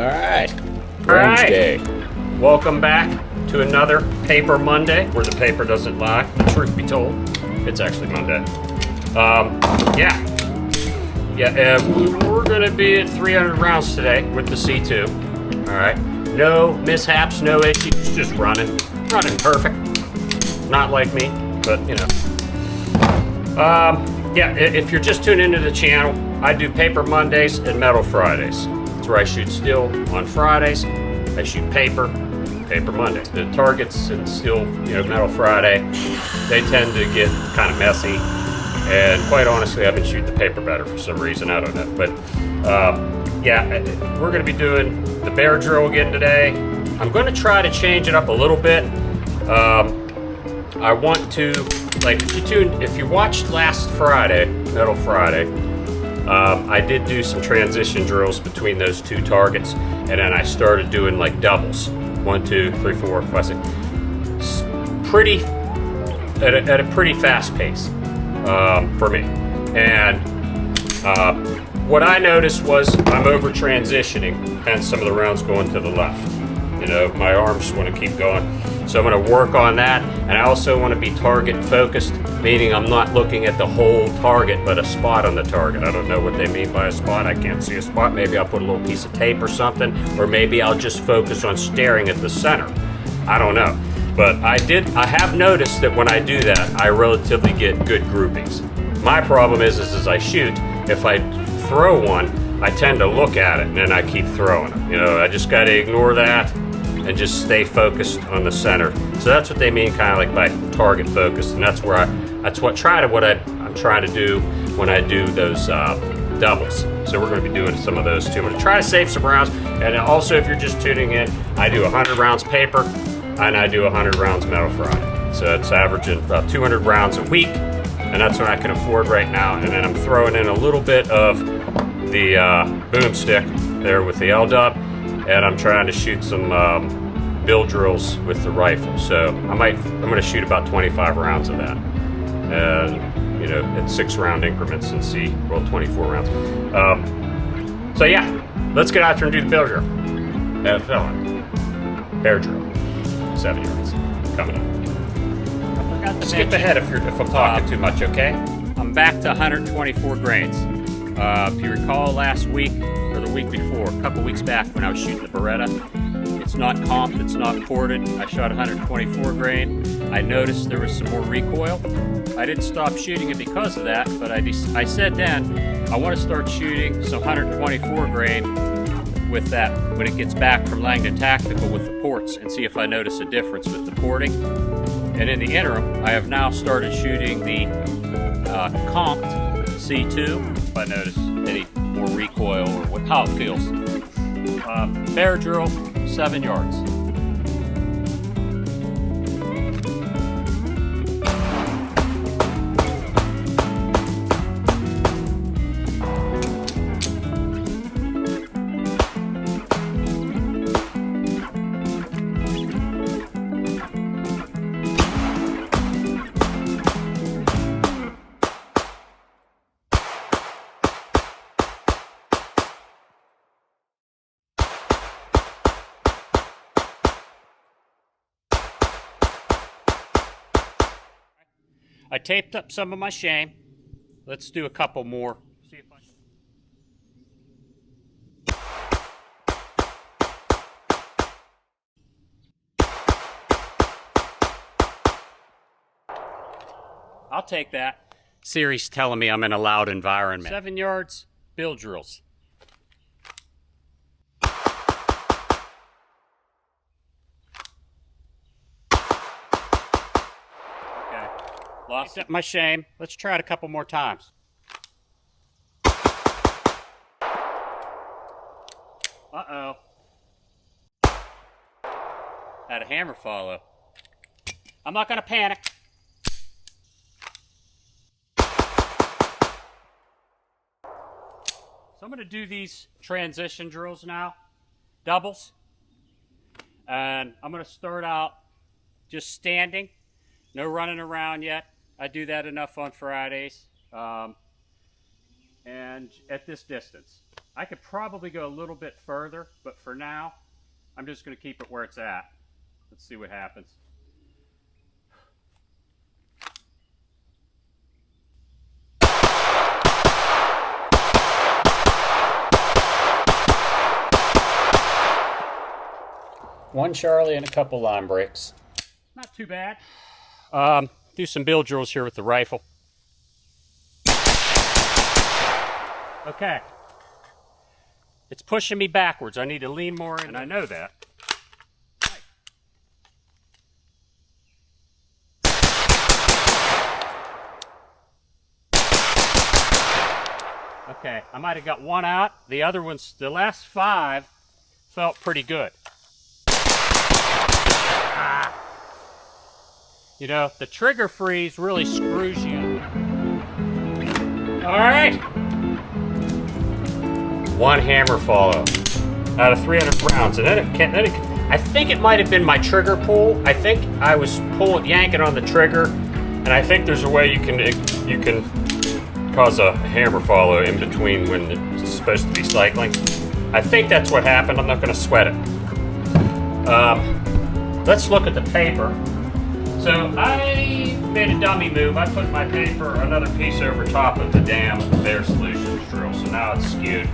Alright, Range day. Welcome back to another Paper Monday, where the paper doesn't lie, the truth be told. It's actually Monday. We're gonna be at 300 rounds today with the C2. Alright, no mishaps, no issues, just running perfect. Not like me, but you know. If you're just tuning into the channel, I do Paper Mondays and Metal Fridays. That's where I shoot steel on Fridays. I shoot paper Mondays. The targets and steel, Metal Friday, they tend to get kind of messy. And quite honestly, I've been shooting the paper better for some reason. I don't know. But we're going to be doing the bear drill again today. I'm going to try to change it up a little bit. I want to, if you watched last Friday, Metal Friday, I did do some transition drills between those two targets, and then I started doing like doubles. 1, 2, 3, 4, 5, 6. At a pretty fast pace for me. And what I noticed was I'm over transitioning, hence some of the rounds going to the left. My arms want to keep going. So I'm going to work on that, and I also want to be target focused, meaning I'm not looking at the whole target, but a spot on the target. I don't know what they mean by a spot. I can't see a spot. Maybe I'll put a little piece of tape or something, or maybe I'll just focus on staring at the center. I don't know. But I have noticed that when I do that, I relatively get good groupings. My problem is as I shoot, if I throw one, I tend to look at it, and then I keep throwing it. I just got to ignore that and just stay focused on the center. So that's what they mean kind of like by target focused, and that's what I'm trying to do when I do those doubles. So we're going to be doing some of those too. I'm going to try to save some rounds, and also if you're just tuning in, I do 100 rounds paper and I do 100 rounds Metal Friday. So it's averaging about 200 rounds a week, and that's what I can afford right now. And then I'm throwing in a little bit of the boomstick there with the LW, and I'm trying to shoot some bill drills with the rifle. So I'm going to shoot about 25 rounds of that, and at 6-round increments, and see 24 rounds. So yeah, let's get out there and do the bill drill. Bear drill, 7 yards coming up. Skip ahead if I'm talking too much, okay? I'm back to 124 grains. If you recall last week, or the week before, a couple weeks back when I was shooting the Beretta, it's not comped, it's not ported. I shot 124 grain. I noticed there was some more recoil. I didn't stop shooting it because of that, but I said then, I want to start shooting some 124 grain with that when it gets back from Langdon Tactical with the ports, and see if I notice a difference with the porting. And in the interim, I have now started shooting the comped C2, if I notice any more recoil or how it feels. Bear drill, 7 yards. I taped up some of my shame. Let's do a couple more. See if I'll take that. Siri's telling me I'm in a loud environment. 7 yards, bill drills. Lost up my shame. Let's try it a couple more times. Uh-oh. Had a hammer follow. I'm not going to panic. So I'm going to do these transition drills now. Doubles. And I'm going to start out just standing. No running around yet. I do that enough on Fridays. and at this distance. I could probably go a little bit further, but for now, I'm just going to keep it where it's at. Let's see what happens. One Charlie and a couple line breaks. Not too bad. Do some bill drills here with the rifle. Okay. It's pushing me backwards. I need to lean more in, and I know that. Okay, I might have got one out. The other ones, the last 5 felt pretty good. You know, the trigger freeze really screws you. All right. 1 hammer follow out of 300 rounds. And I think it might have been my trigger pull. I think I was yanking on the trigger, and I think there's a way you can cause a hammer follow in between when it's supposed to be cycling. I think that's what happened. I'm not going to sweat it. Let's look at the paper. So I made a dummy move. I put my paper, another piece over top of the damn Bear Solutions drill. So now it's skewed.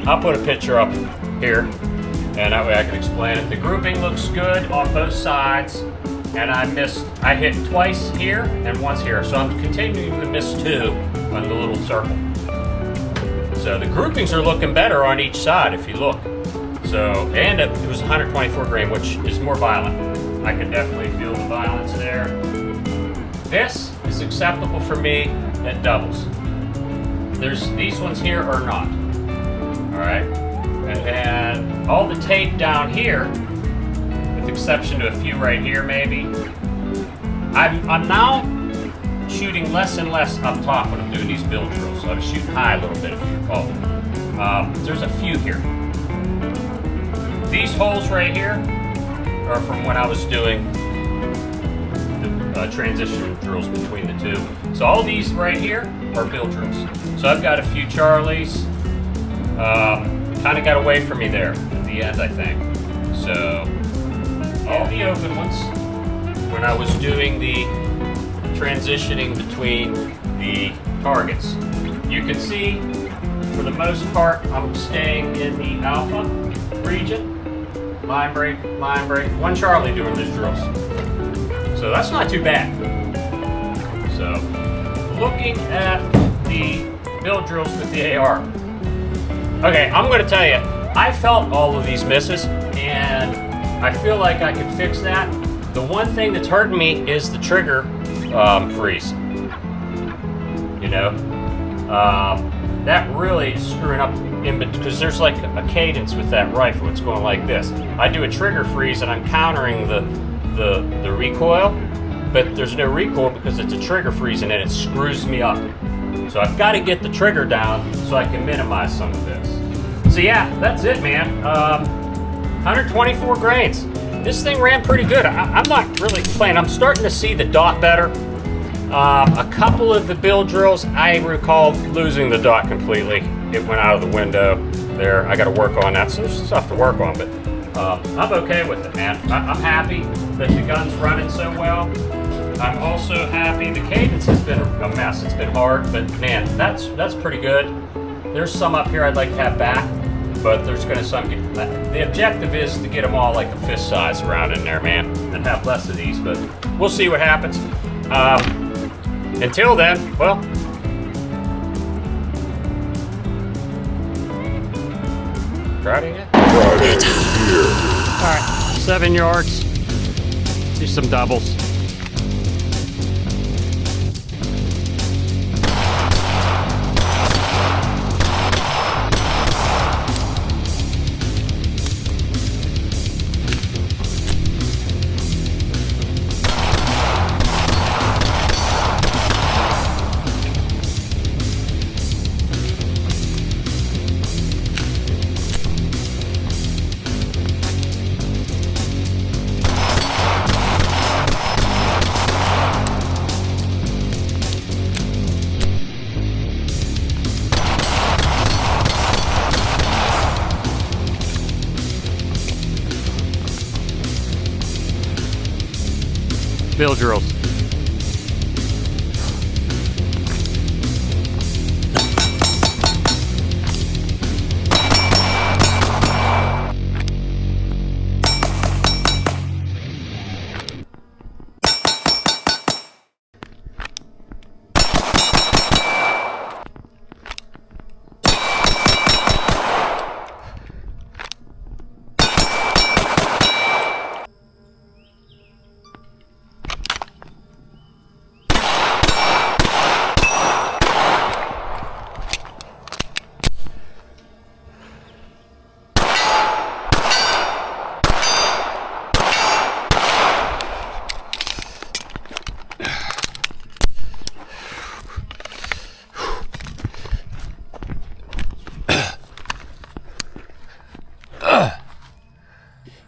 I'll put a picture up here, and that way I can explain it. The grouping looks good on both sides, and I hit twice here and once here. So I'm continuing to miss 2 on the little circle. So the groupings are looking better on each side if you look. So, and it was 124 grain, which is more violent. I can definitely feel the violence there. This is acceptable for me at doubles. These ones here are not. All right, and all the tape down here, with the exception to a few right here maybe. I'm now shooting less and less up top when I'm doing these bill drills. So I'm shooting high a little bit if you recall. There's a few here. These holes right here are from when I was doing the transition drills between the two. So all these right here are bill drills. So I've got a few Charlies. Kind of got away from me there at the end, I think. So all the open ones, when I was doing the transitioning between the targets, you can see for the most part I'm staying in the alpha region. Line break, 1 Charlie doing these drills. So that's not too bad. So looking at the bill drills with the AR. Okay, I'm going to tell you, I felt all of these misses, and I feel like I can fix that. The one thing that's hurting me is the trigger freeze. You know, that really is screwing up because there's like a cadence with that rifle. It's going like this. I do a trigger freeze and I'm countering the recoil, but there's no recoil because it's a trigger freeze and it screws me up. So I've got to get the trigger down so I can minimize some of this. So yeah, that's it, man. 124 grains. This thing ran pretty good. I'm not really complaining. I'm starting to see the dot better. A couple of the bill drills, I recall losing the dot completely. It went out of the window there. I got to work on that. So there's stuff to work on, but I'm okay with it, man. I'm happy that the gun's running so well. I'm also happy. The cadence has been a mess. It's been hard, but man, that's pretty good. There's some up here I'd like to have back, but there's going to some. The objective is to get them all like a fist size around in there, man, and have less of these. But we'll see what happens. Until then, well. Friday yet? Friday here. All right, 7 yards. Do some doubles. bill drills.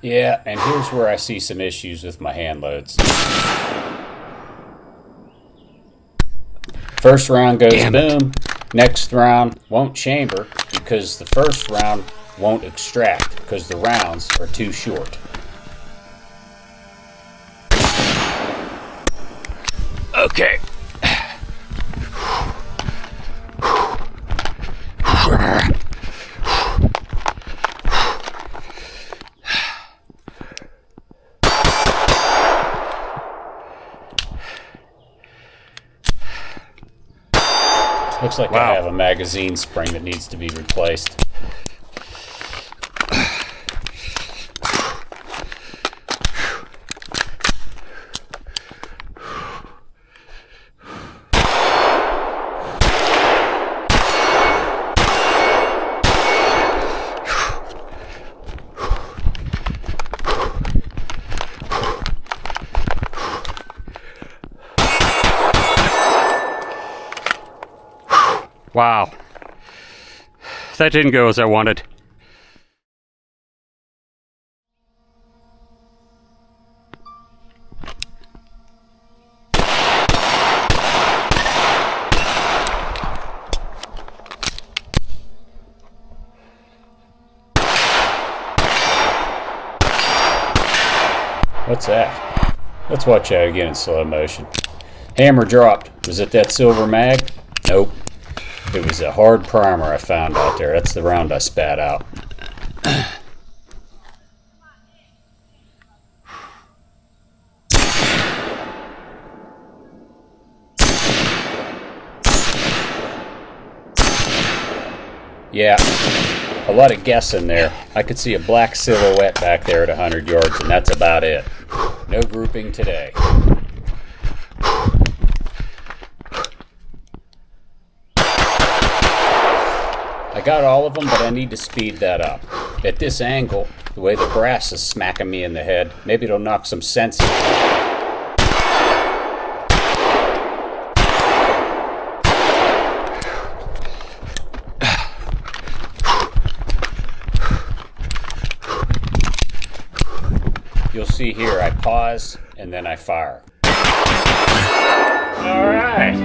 Yeah, and here's where I see some issues with my hand loads. First round goes boom, next round won't chamber because the first round won't extract because the rounds are too short. Okay. Looks like I have a magazine spring that needs to be replaced. Wow. That didn't go as I wanted. What's that? Let's watch that again in slow motion. Hammer dropped. Was it that silver mag? Nope. It was a hard primer I found out there. That's the round I spat out. Yeah, a lot of guessing there. I could see a black silhouette back there at 100 yards, and that's about it. No grouping today. I got all of them, but I need to speed that up. At this angle, the way the brass is smacking me in the head, maybe it'll knock some sense into me. You'll see here, I pause, and then I fire. All right.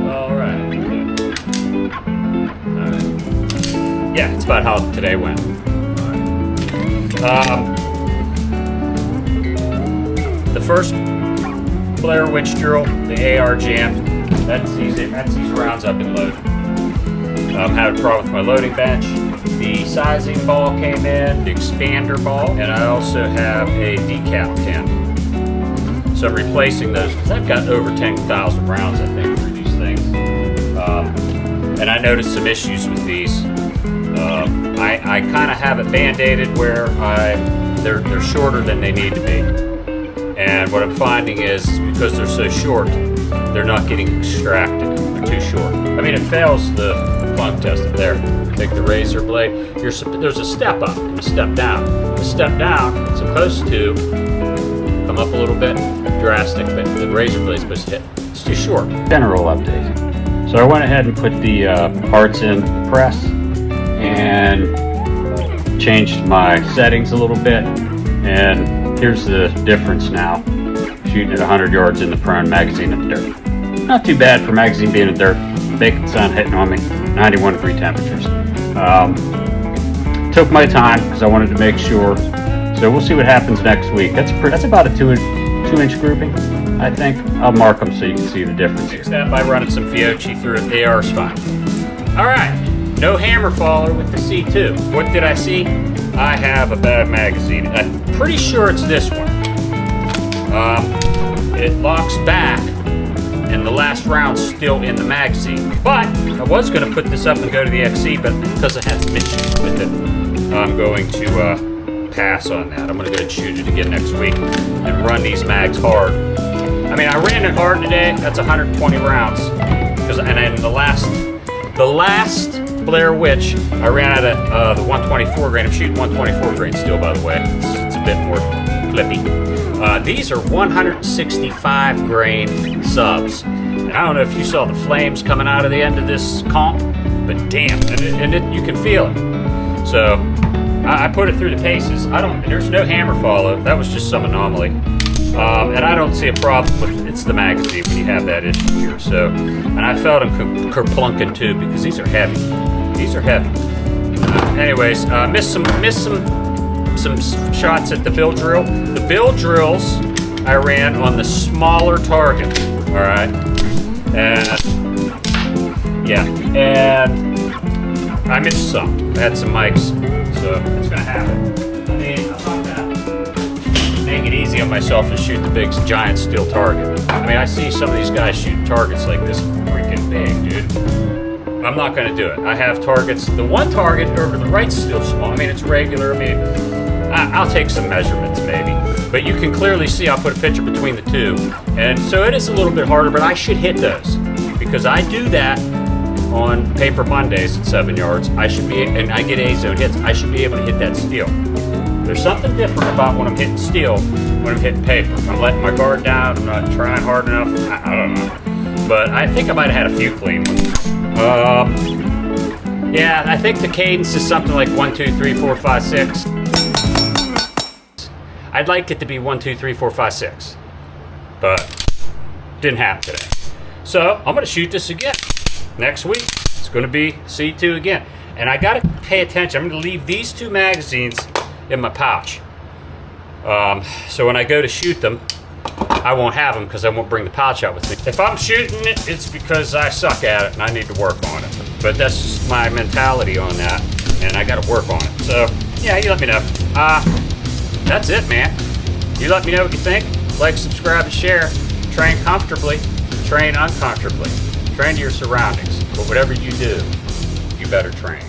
All right. Yeah, it's about how today went. The first Blair Witch drill, the AR jammed. That sees rounds up and loaded. Had a problem with my loading bench. The sizing ball came in, the expander ball, and I also have a decal pin. So I'm replacing those because I've got over 10,000 rounds, I think, for these things. And I noticed some issues with these. I kind of have it band-aided where they're shorter than they need to be. And what I'm finding is because they're so short, they're not getting extracted. They're too short. I mean, it fails the plug test there. Take the razor blade. There's a step up and a step down. The step down is supposed to come up a little bit, drastic, but the razor blade's supposed to hit. It's too short. General update. So I went ahead and put the parts in the press and changed my settings a little bit. And here's the difference now. Shooting at 100 yards in the prone, magazine in the dirt. Not too bad for magazine being in the dirt. Baking sun hitting on me, 91 degree temperatures. Took my time because I wanted to make sure. So we'll see what happens next week. That's about a two inch grouping. I think I'll mark them so you can see the difference. Fix that by running some Fiocchi through it. The AR's fine. All right, no hammer faller with the C2. What did I see? I have a bad magazine. I'm pretty sure it's this one. It locks back, and the last round's still in the magazine. But I was going to put this up and go to the XC, but because I had some issues with it, I'm going to pass on that. I'm going to go and shoot it again next week and run these mags hard. I mean, I ran it hard today. That's 120 rounds. And then the last Blair Witch, I ran out of the 124 grain. I'm shooting 124 grain still, by the way. It's a bit more flippy. These are 165 grain subs. And I don't know if you saw the flames coming out of the end of this comp, but damn, and you can feel it. So I put it through the paces. There's no hammer follow. That was just some anomaly. And I don't see a problem with it's the magazine when you have that issue here. So, and I felt them kerplunking too because these are heavy. These are heavy. Anyways, missed some shots at the bill drill. The bill drills I ran on the smaller target. All right, and yeah, and I missed some. I had some mics, so it's gonna happen. I mean, I'm not gonna make it easy on myself and shoot the big giant steel target. I mean, I see some of these guys shoot targets like this freaking big, dude. I'm not gonna do it. I have targets. The one target over the right's still small. I mean, it's regular. I mean, I'll take some measurements maybe, but you can clearly see I'll put a picture between the two, and so it is a little bit harder, but I should hit those because I do that on paper Mondays at 7 yards. I should be, and I get A-zone hits. I should be able to hit that steel. There's something different about when I'm hitting steel when I'm hitting paper. I'm letting my guard down. I'm not trying hard enough. I don't know, but I think I might have had a few clean ones. Yeah, I think the cadence is something like 1, 2, 3, 4, 5, 6. I'd like it to be 1, 2, 3, 4, 5, 6, but didn't happen today. So I'm gonna shoot this again next week. It's gonna be C2 again, and I gotta pay attention. I'm gonna leave these two magazines in my pouch. So when I go to shoot them, I won't have them because I won't bring the pouch out with me. If I'm shooting it, it's because I suck at it and I need to work on it. But that's just my mentality on that, and I gotta work on it. So yeah, you let me know. That's it, man. You let me know what you think. Like, subscribe, and share. Train comfortably, train uncomfortably. Train to your surroundings. But whatever you do, you better train.